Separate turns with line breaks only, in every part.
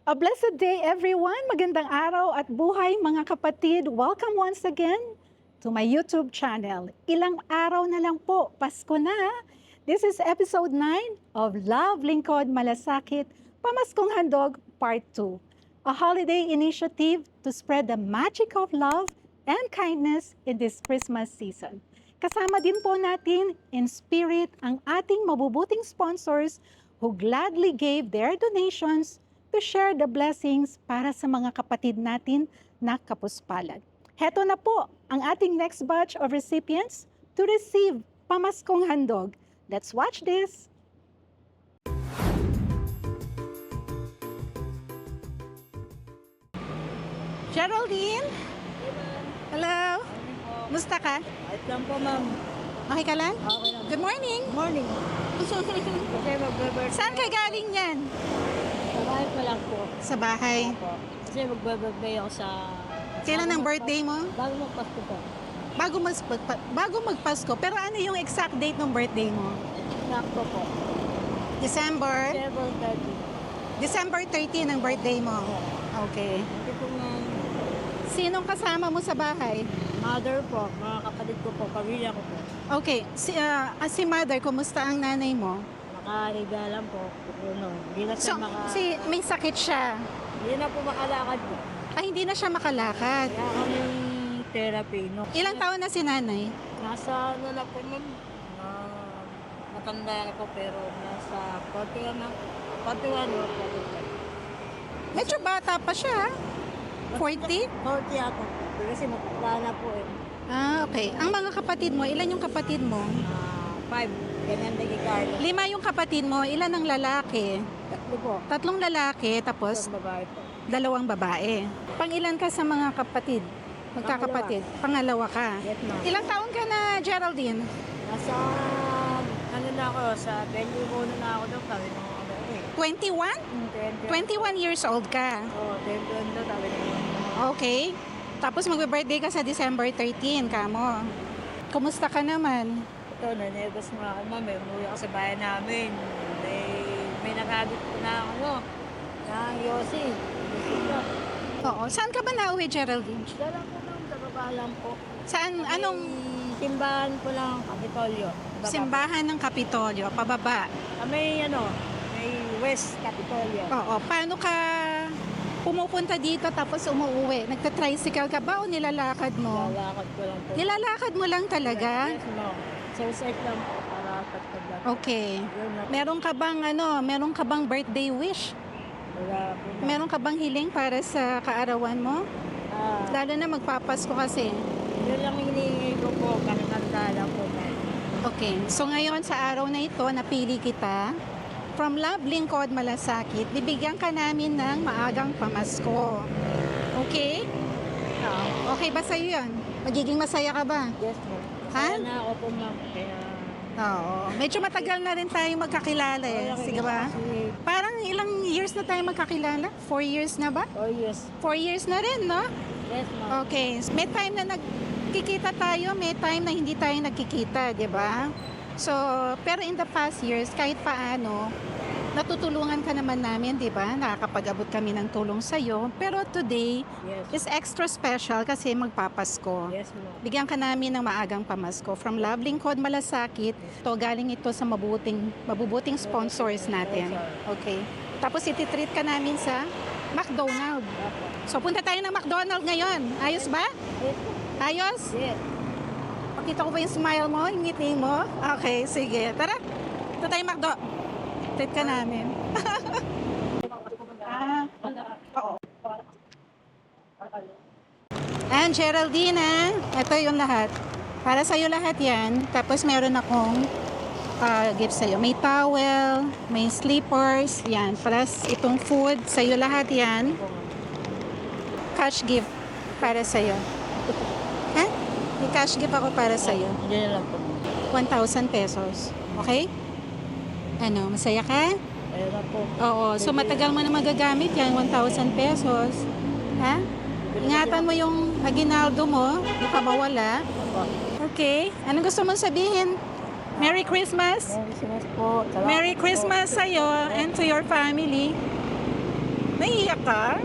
A blessed day everyone! Magandang araw at buhay mga kapatid! Welcome once again to my YouTube channel. Ilang araw na lang po, Pasko na. This is episode 9 of Love Lingkod Malasakit, Pamaskong Handog Part 2. A holiday initiative to spread the magic of love and kindness in this Christmas season. Kasama din po natin in spirit ang ating mabubuting sponsors who gladly gave their donations to share the blessings para sa mga kapatid natin na kapuspalad. Heto na po ang ating next batch of recipients to receive Pamaskong Handog. Let's watch this! Geraldine? Hello? Musta ka?
Ayos lang po, ma'am.
Okay ka lang?
Okay lang.
Good morning!
Morning. Kasi magbe-birthday.
Saan ka galing yan?
Sa bahay pa lang po.
Sa bahay.
Opo. Kasi magbe-birthday ako sa...
Kailan ang birthday mo?
Bago magpasko po.
Bago magpasko. Pero ano yung exact date ng birthday mo?
Sakto po.
December?
7:30.
December 13 ang birthday mo. Okay.
Hindi po, ma'am.
Sinong kasama mo sa bahay?
Mother po. Mga kapatid ko po. Pamilya ko po.
Okay. Si mother, kumusta ang nanay mo?
Nakariga lang po. Hindi na
So,
siya
may sakit siya.
Hindi na po makalakad po.
Ay, hindi na siya makalakad.
Kaya kami therapy. No?
Ilang taon na si nanay?
Nasa ano na po, ma'am. Matanda na po pero nasa 41 na. 41 o 45.
Medyo bata pa siya. 40?
40 ako. Kasi matanda na po eh.
Ah, okay. Ang mga kapatid mo, ilan yung kapatid mo?
5. Ganyan din kay Carlo.
5 yung kapatid mo, ilan ang lalaki?
3 po.
3 lalaki, tapos
Tapos babae po.
2 babae. Pang-ilan ka sa mga kapatid? Magkakapatid? Pangalawa ka.
Yes, ma'am.
Ilang taon ka na, Geraldine?
Nasa, ano na ako, sa 21 na ako doon. Sabi ng ano eh.
21?
20.
21 years old ka.
Oo, 21 doon. Sabi ng
Okay. Tapos magbe-birthday ka sa December 13, kamo. Kumusta ka naman?
ito, nanegos nga ako, ma'am. Umuwi ako sa bahay namin. May nagagit ko na ano, na Yossi.
Oo. Saan ka ba nauwi, Geraldine?
Siya lang po lang, sa baba lang po.
Saan? Anong
Simbahan po lang, Kapitolyo. Baba.
simbahan ng Kapitolyo? Pababa?
May ano, may West Kapitolyo.
Oo. Paano ka pumupunta dito tapos umuwi? Nagta-tricycle ka ba o nilalakad mo?
Lalakad ko lang po.
Nilalakad mo lang talaga?
Yes, ma'am. Suicide lang po para pagkad lang.
Okay.
Yun lang.
Meron ka bang birthday wish?
Wala po. ma'am.
Meron ka bang hiling para sa kaarawan mo? Lalo na magpapasko kasi.
Yun lang hinihingi ko po, kakakanta lang po. ma'am.
Okay. So ngayon sa araw na ito, napili kita. From Love Lingkod Malasakit, bibigyan ka namin ng maagang pamasko. Okay? Okay ba sa'yo yun? Magiging masaya ka ba?
Yes, ma'am.
Ha?
Kaya na ako po, ma'am. Kaya...
Oo. Medyo matagal na rin tayo magkakilala eh. Sige ba? Parang ilang years na tayo magkakilala? 4 years na ba?
Oh, yes.
4 years na rin, no?
Yes, ma'am.
Okay. May time na nagkikita tayo, may time na hindi tayo nagkikita, di ba? So, pero in the past years, kahit paano, natutulungan ka naman namin, di ba? Nakakapag-abot kami ng tulong sa'yo. Pero today
Yes.
is extra special kasi magpapasko.
Yes, ma'am.
Bigyan ka namin ng maagang pamasko. From Love Lingkod Malasakit, galing ito sa mabubuting sponsors natin. Okay. Tapos ititreat ka namin sa McDonald's. So punta tayo ng McDonald's ngayon. Ayos ba?
Yes.
Ayos?
Yes.
Pakita ko ba yung smile mo, yung ngiti mo? Okay, sige. Tara. Ito tayo McDo. Treat ka namin. Oo. And Geraldine, ito yung lahat. Para sa'yo lahat yan. Tapos meron akong gift sa'yo. May towel, may slippers, yan. Plus itong food, sa'yo lahat yan. Cash gift para sa'yo. Ha? May cash gift ako para sa'yo.
Hindi na lang po.
1,000 pesos. Okay? Ano, masaya ka?
Ayun na po.
Oo. So matagal mo na magagamit yan, 1,000 pesos. Ha? Ingatan mo yung aginaldo mo, baka mawala. Okay. Anong gusto mong sabihin? Merry Christmas!
Merry Christmas po. Salamat
Merry
po.
Christmas sa'yo and to your family. Naiiyak ka?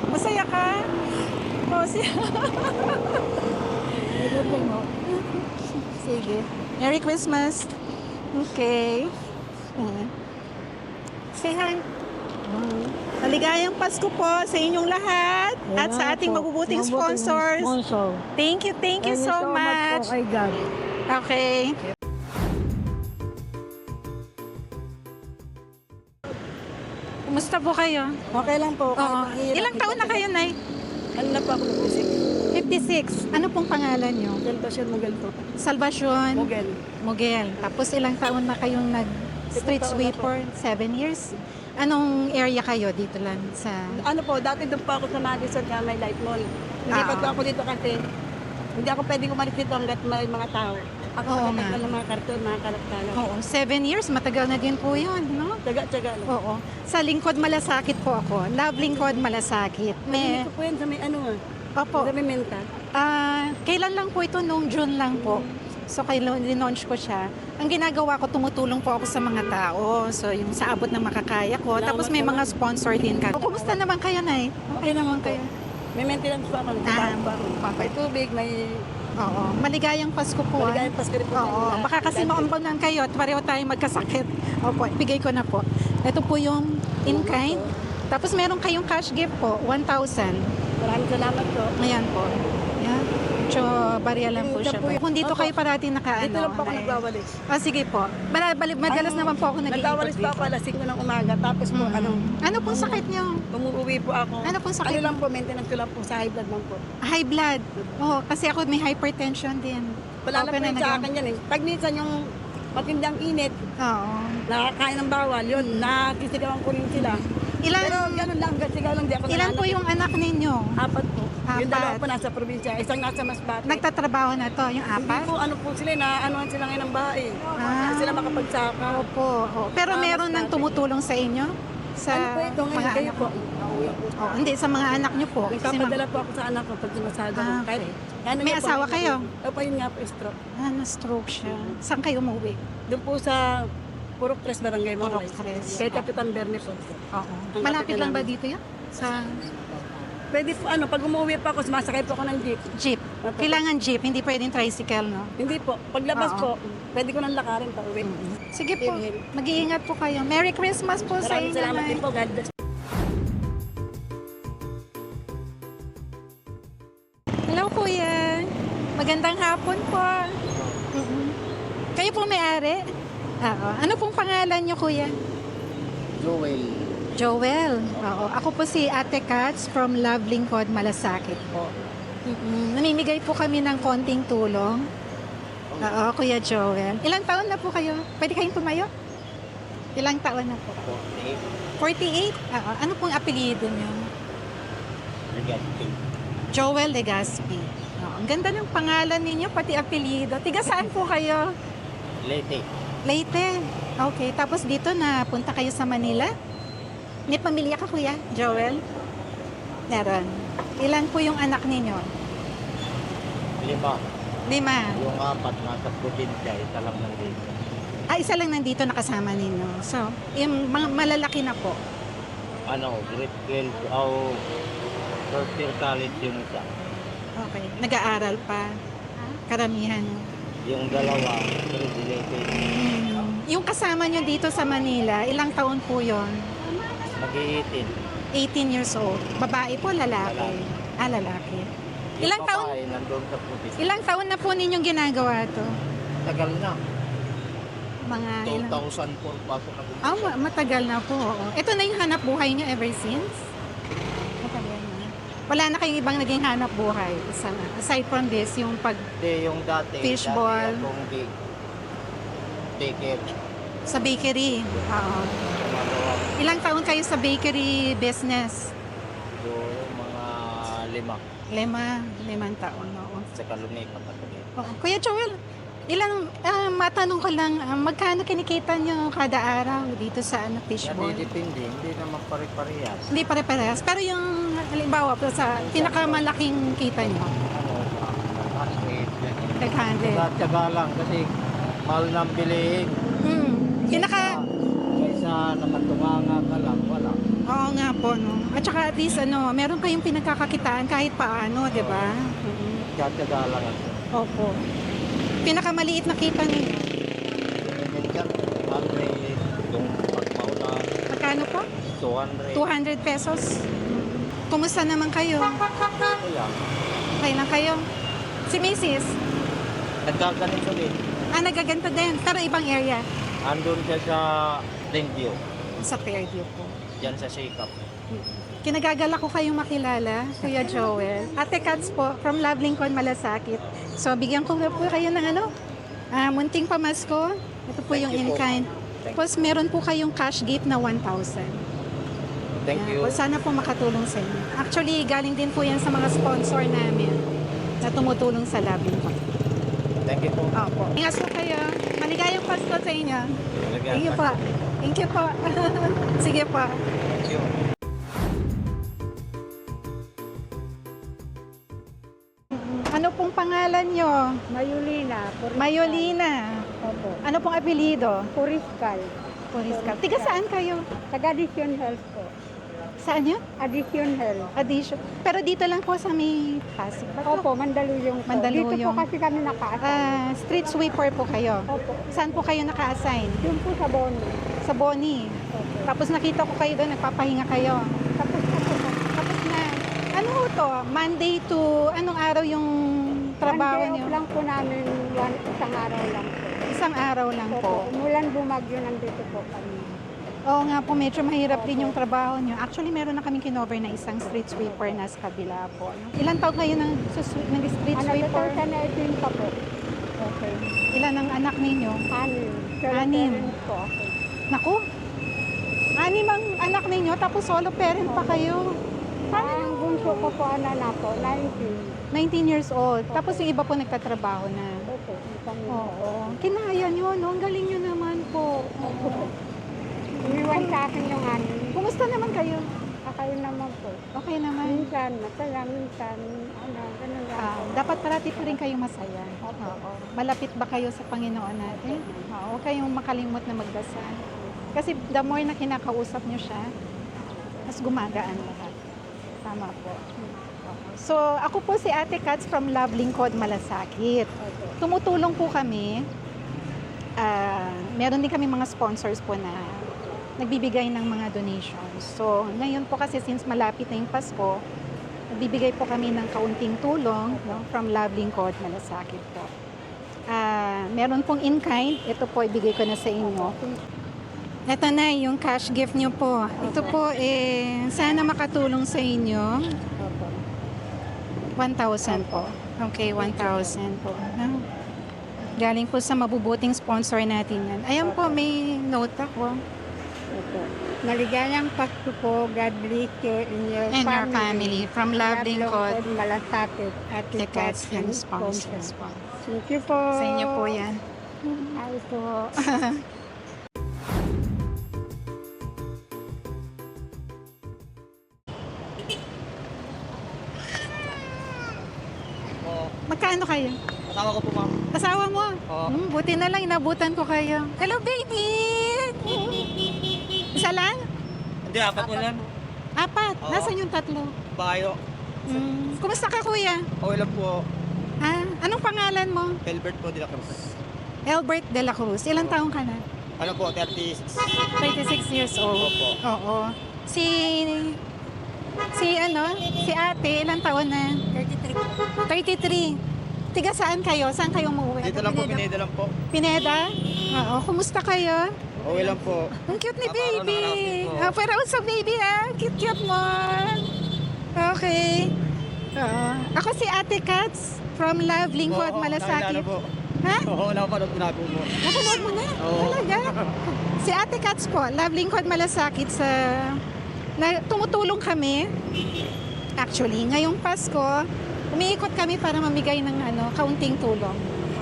Masaya ka? Oh, sige. Merry Christmas. Okay. Say hi. Maligayang Pasko po sa inyong lahat at sa ating mabubuting sponsors. Thank you so much.
Kay God.
Okay. Kumusta po kayo?
Okay lang po.
Oo. Ilang taon na kayo, Nay?
Ano na po ako nag-isip?
56. Ano pong pangalan nyo?
Salvation Miguel po.
Salvacion
Miguel.
Miguel. Tapos ilang taon na kayong nag-street
7 taon na
sweeper? 7 years? Anong area kayo dito lang sa...
Ano po, dati doon po ako sa Madison na may light mall. Nilipat ko ako dito kasi hindi ako pwedeng umalis dito hanggat may mga tao. Ako
Oo
pagkakit
nga.
lang ng mga karton, mga kalaktalan.
Oo, 7 years. Matagal na din po yun, no?
Tsaga-tsaga lang.
Oo. Sa Lingkod Malasakit po ako. Love Lingkod Malasakit.
Hindi ko po yan sa may ano nga.
Opo.
Sa may menta.
Kailan lang po ito? Noong June lang po. So, launch ko siya. Ang ginagawa ko, tumutulong po ako sa mga tao. So, yung sa abot na makakaya ko.
Salamat
Tapos may
naman.
mga sponsor din ka. Kumusta naman kayo, Nay? Okay naman kayo?
May maintenance po ako. May tubig, may
Oo. Maligayang Pasko po.
maligayang Pasko rin po.
Oo. Baka kasi maumbanan kayo at pareho tayong magkasakit. Opo, bigay ko na po. Ito po yung in-kind. Tapos meron kayong cash gift po, 1,000.
Maraming salamat po.
Ayan po. Yan. So, barya lang po siya. Kung dito kayo parati nakaano.
Dito lang po ako
Nay.
nagwawalis.
Sige po. Madalas naman po ako
Nagwawalis pa ako alas 5 ng umaga. Tapos po,
Ano pong sakit niyo?
umuwi po ako.
Ano pong sakit?
Ano lang po, maintenance ko lang po sa high blood lang po.
High blood. Oo, kasi ako may hypertension din.
Wala na po
Okay
yun sa akin yan eh. Pag minsan yung matindang init,
Oo.
nakakain ng bawal, yun, nakikisigawan ko rin sila.
Ilan,
Pero ganun lang, sigaw lang, di ako
ilan po
nananakit.
yung anak ninyo?
4 po. Yung
Apat.
2 po nasa probinsya, isang nasa Masbate.
Nagtatrabaho na to, yung
Hindi
apat?
po, ano po sila, naanuhan sila ngayon ng bahay.
Ah.
Sila makapagsaka.
Opo. Oo. Pero meron nang tumutulong sa inyo? Sa
Ano po ito ngayon, kayo
anak?
po.
Oh, hindi, sa mga anak nyo po. Kasi
Nagpapadala po ako sa anak ko pag sumasada ko.
Ah,
Kahit,
okay.
ano
May
niya po,
asawa kayo?
Opo, yun nga po, stroke.
na-stroke siya. Saan kayo umuwi?
Doon po sa Purok Tres Barangay
Purok
Mangay.
Tres.
Kay Kapitan Bernie po.
Oo.
Ang
Malapit
kapit
lang ba
namin.
dito yan? Sa
Pwede po, pag umuwi pa ako, sumasakay po ako ng jeep.
jeep.
Opo.
Kailangan jeep, hindi pwedeng tricycle, no?
Hindi po, paglabas
Oo.
po, pwede ko nang lakarin pa uwi.
Sige po, mag-iingat po kayo. Merry Christmas po sa
Maraming
inyo.
salamat
Nay.
din po, God bless.
Hello, Kuya. Magandang hapon po. Kayo po may-ari? Oo. Ano pong pangalan niyo, Kuya?
Joel.
Joel. Oo. Ako po si Ate Katz from Love Lingkod, Malasakit po. Namimigay po kami ng konting tulong. Oo, Kuya Joel. Ilang taon na po kayo? Pwede kayong tumayo? Ilang taon na po? 48? Oo. Ano pong apelyido niyo? Joel Legaspi. Oo. Ang ganda ng pangalan ninyo, pati apelyido. Tiga saan po kayo?
Leyte.
Leyte. Okay. Tapos dito na punta kayo sa Manila? May pamilya ka, Kuya Joel? Meron. Ilan po yung anak ninyo?
5.
5.
Yung 4 nasa probinsya, isa lang nandito.
Isa lang nandito nakasama ninyo. So, yung mga malalaki na po.
Grade 12, first year college yung isa.
Okay. Nag-aaral pa. Karamihan.
Yung dalawa, graduated.
Yung kasama nyo dito sa Manila, ilang taon po yon?
Mag-18.
18 years old. Babae po, lalaki. Lalaki.
Yung
Ilang taon?
babae, nandun sa probinsya.
Ilang taon na po ninyong ginagawa to?
Tagal na.
Mga ilang?
2004 pa ako
Matagal na po. Oo. Ito na yung hanap buhay niyo ever since? Matagal na. Wala na kayong ibang naging hanap buhay. Aside from this, yung pag
Hindi, yung dati.
Fishball.
Dati akong daycare.
sa bakery. Oo.
Gumagawa ko.
Ilang taon kayo sa bakery business?
Siguro mga 5.
5 taon. Oo.
Sa lumipat ako dito.
Oo. Kuya Joel, matanong ko lang, magkano kinikita nyo kada araw dito sa fishball?
Depende, hindi naman pare-parehas.
Hindi pare-parehas. Pero yung halimbawa po sa pinakamalaking kita nyo,
100.
500.
Tsaga lang kasi mahal ng bilihin.
Pinaka,
Kaysa nakatunganga ka lang, wala.
Oo nga po, no? At saka at least, meron kayong pinagkakakitaan kahit paano, di ba?
Tiyatyaga lang ako.
Opo. Pinakamaliit na kita niyo.
Minsan, may itong pagmaulan,
Magkano po?
200.
200 pesos. Kumusta naman kayo?
Ito yan.
Okay na kayo? Si Mrs.
Nagkaganito din.
Nagaganto din, pero ibang area.
Andun siya sa Lindview.
Sa Fairview po.
Diyan sa Sikap.
Kinagagala ko kayong makilala, Kuya Joel. Ate Cats po, from Love Lincoln, Malasakit. So, bigyan ko na po kayo ng munting pamasko. Ito po yung
Thank you po.
in-kind.
Thank
Tapos, meron po kayong cash gift na 1,000.
Thank
Yan
you.
po. Sana po makatulong sa inyo. Actually, galing din po yan sa mga sponsor namin na tumutulong sa Love Lincoln.
Thank you po.
Opo. Ingat po kayo. Maligayang Pasko sa inyo. Thank you po. Thank you po. Sige po.
Thank you.
Ano pong pangalan nyo?
Mayulina.
Mayolina.
Opo.
Ano pong apelido?
Puriskal.
Puriska. Tiga saan kayo?
Taga Addition Health po.
Saan yun?
Addition Health.
Addition. Pero dito lang po sa may Pasig. Ba to?
Opo, Mandaluyong po.
Mandaluyong.
Dito po kasi kami naka-assign.
Street sweeper po kayo.
Opo.
Saan po kayo naka-assign?
Yung po sa Bono.
Sa Boni.
Opo.
Tapos nakita ko kayo doon, nagpapahinga kayo.
Tapos na po.
Tapos na. Ano ho to? Monday to anong araw yung trabaho
One day
niyo?
off lang po namin, isang araw lang po.
Isang araw lang
Opo.
po.
Umulan bumagyo, nandito po kami.
Oo nga po, medyo mahirap din yung trabaho nyo. Actually, meron na kaming kinover na isang street sweeper na sa kabila po. Ilan taon kayo nag-street sweeper?
2018 pa po.
Okay. Ilan ang anak ninyo?
6.
Anim.
po ako.
Naku! 6 ang anak ninyo, tapos solo parent pa kayo.
Ang bunso ko po, na po, 19.
19 years old. Tapos yung iba po nagtatrabaho na.
Opo, isang
Oo. Kinaya nyo, no? Ang galing nyo naman po. Oo.
Umiwan sa akin yung anim.
Kumusta naman kayo?
Kayo naman po.
Okay naman.
Minsan, masaya, minsan, ganun lang.
Dapat parati pa rin kayong masaya. Oo. Malapit ba kayo sa Panginoon natin? Oo. Huwag kayong makalimot na magdasal. Kasi the more na kinakausap nyo siya, mas gumagaan lahat. Tama po. Oo. So, ako po si Ate Cats from Love Lincoln, Malasakit. Tumutulong po kami. Meron din kami mga sponsors po na nagbibigay ng mga donations. So, ngayon po kasi since malapit na yung Pasko, nagbibigay po kami ng kaunting tulong, no, from Love Lincoln, Malasakit po. Meron pong in-kind. Ito po, ibigay ko na sa inyo. Ito na, yung cash gift nyo po. Ito po, sana makatulong sa inyo. 1,000 po. Okay, 1,000 po. No? Galing po sa mabubuting sponsor natin yan. Ayan po, may note ako.
Opo. Maligayang Pasko po. God bless you in your
And our
family.
family, from Love Lincoln,
Malasakit. At
the Cats and sponsors po.
Thank you po.
Sa inyo po yan.
Ay po.
Magkano kayo?
Kasama ko po, ma'am.
Asawa mo?
Oo.
Buti na lang, inabutan ko kayo. Hello, baby! Isa lang?
Hindi, apat mo yan.
4.
Oo.
Nasaan yung 3?
Bayo.
Kumusta ka, kuya?
Okay lang po.
Anong pangalan mo?
Albert po de la Cruz.
Albert de la Cruz. Ilang taong ka na?
Ano po, 36.
36 years old.
Opo.
Oo. Si ate, ilang taon na? 33. Tiga saan kayo? Saan kayo umuwi?
Dito lang po, Pineda lang po.
Pineda? Oo. Kumusta kayo?
Okay lang po.
Ang cute ni
Napakaroon
baby.
ng outfit po.
Pero sa baby Cute mo. Okay. Oo. Ako si Ate Cats from Love Lincoln,
Oo,
Malasakit.
nakilala po.
Ha?
Oo, nakapanood ko na po mo.
Napanood mo na?
Oo.
Talaga? Si Ate Cats po, Love Lincoln, Malasakit tumutulong kami. Actually, ngayong Pasko, umiikot kami para mamigay ng kaunting tulong.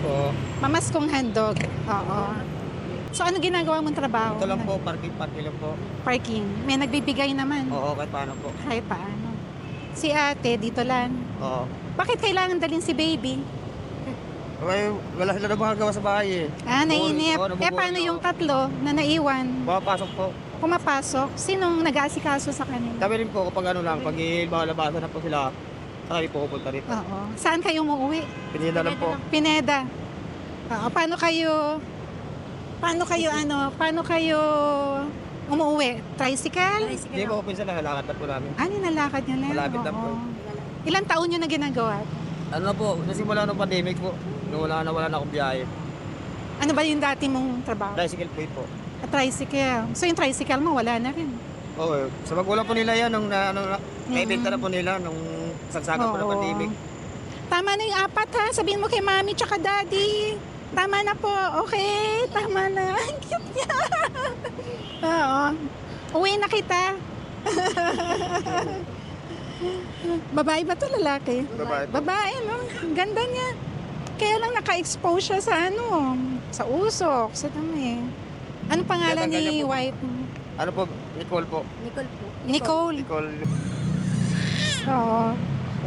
Oo.
Mamaskong handog. Oo. So ano ginagawa mong trabaho?
Ito lang po, parking lang po.
Parking. May nagbibigay naman.
Oo, kahit paano po.
Kahit paano. Si ate, dito lang.
Oo.
Bakit kailangan dalhin si baby?
Okay, wala sila na magagawa sa bahay eh.
Nainip.
Oo, nabubuhay
Paano
na
yung
ako.
3 na naiwan?
Pumapasok po.
pumapasok? Sinong nag-aasikaso sa kanila?
Kami rin po kapag ano lang, pag labasan na po sila, saka kami pupunta rito.
Oo. Saan kayo umuwi?
Pinila lang po.
Pineda. Oo. Paano kayo umuwi? Tricycle?
Hindi po, pinsan lang, halakad na po namin.
Nilalakad nyo lang?
Malapit lang po.
Oo. Ilang taon nyo na ginagawa?
Ano na po, nasimula ng pandemic po, nung wala na akong biyahe.
Ano ba yung dati mong trabaho?
Tricycle po.
Tricycle. So yung tricycle mo, wala na rin.
Oo, sa magulang po nila yan, nung naibenta na po nila, nung sagsagan po ng
Oo.
pandemic.
Tama na yung 4 ha. Sabihin mo kay mami tsaka daddy. Tama na po. Okay, tama na. Ang cute niya. Oo. Uwi na kita. Babae ba to lalaki?
Babae po.
Babae, no? Ang ganda niya. Kaya lang naka-expose siya sa sa usok, sa dami. Ano pangalan
Kaya
ni
ganyan po.
wife mo?
Ano po, Nicole po.
Nicole.
Nicole.
Oo.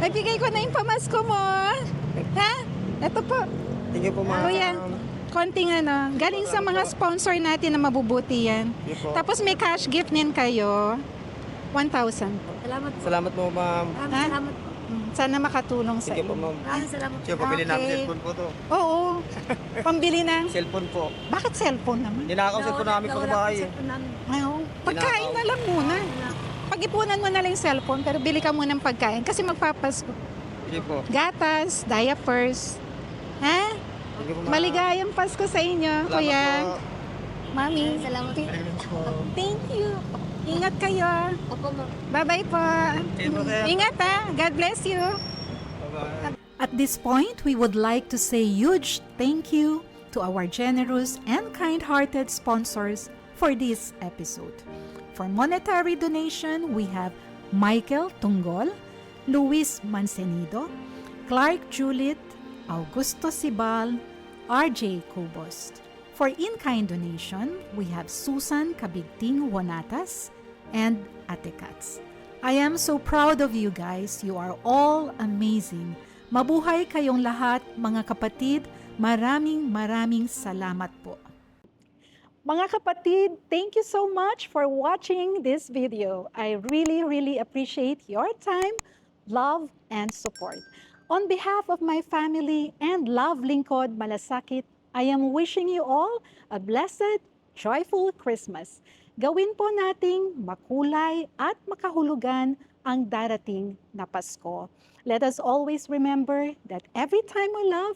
Nagbigay ko na yung pamasko mo. Ha? Ito po.
Thank you po, ma'am.
Kuya, konting galing sa mga sponsor natin na mabubuti yan.
Thank you po.
Tapos may cash gift din kayo. 1,000 po.
Salamat po, ma'am.
Ha? Sana makatulong sa
Sige po,
iyo.
ma'am.
Salamat.
Siya po, bilhin namin
Okay.
cellphone po to.
Oo. Pambili ng...
Cellphone po.
Bakit cellphone naman?
Ninakaw cellphone namin po sa bahay.
Ayaw. Pagkain na lang muna. Pag-ipunan mo na lang yung cellphone, pero bili ka muna ng pagkain kasi magpapasko.
Sige po.
Gatas, diapers. Ha?
Thank you po, ma'am.
Maligayang Pasko sa inyo,
Salamat
kuya.
po.
Mami.
Salamat.
Thank you. Ingat kayo.
Opo, ma'am.
Bye-bye po.
Sige po, sir.
Ingat ha. God bless you.
Bye-bye.
At this point, we would like to say huge thank you to our generous and kind-hearted sponsors for this episode. For monetary donation, we have Michael Tunggol, Luis Mancenido, Clark Juliet, Augusto Sibal, RJ Cobos. For in-kind donation, we have Susan Kabigting Wanatas and Ate Katz. I am so proud of you guys. You are all amazing. Mabuhay kayong lahat, mga kapatid. Maraming salamat po. Mga kapatid, thank you so much for watching this video. I really appreciate your time, love, and support. On behalf of my family and Love Lingkod Malasakit, I am wishing you all a blessed, joyful Christmas. Gawin po nating makulay at makahulugan ang darating na Pasko. Let us always remember that every time we love,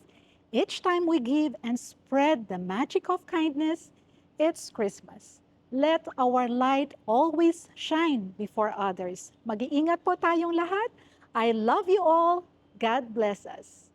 each time we give and spread the magic of kindness, it's Christmas. Let our light always shine before others. Mag-iingat po tayong lahat. I love you all. God bless us.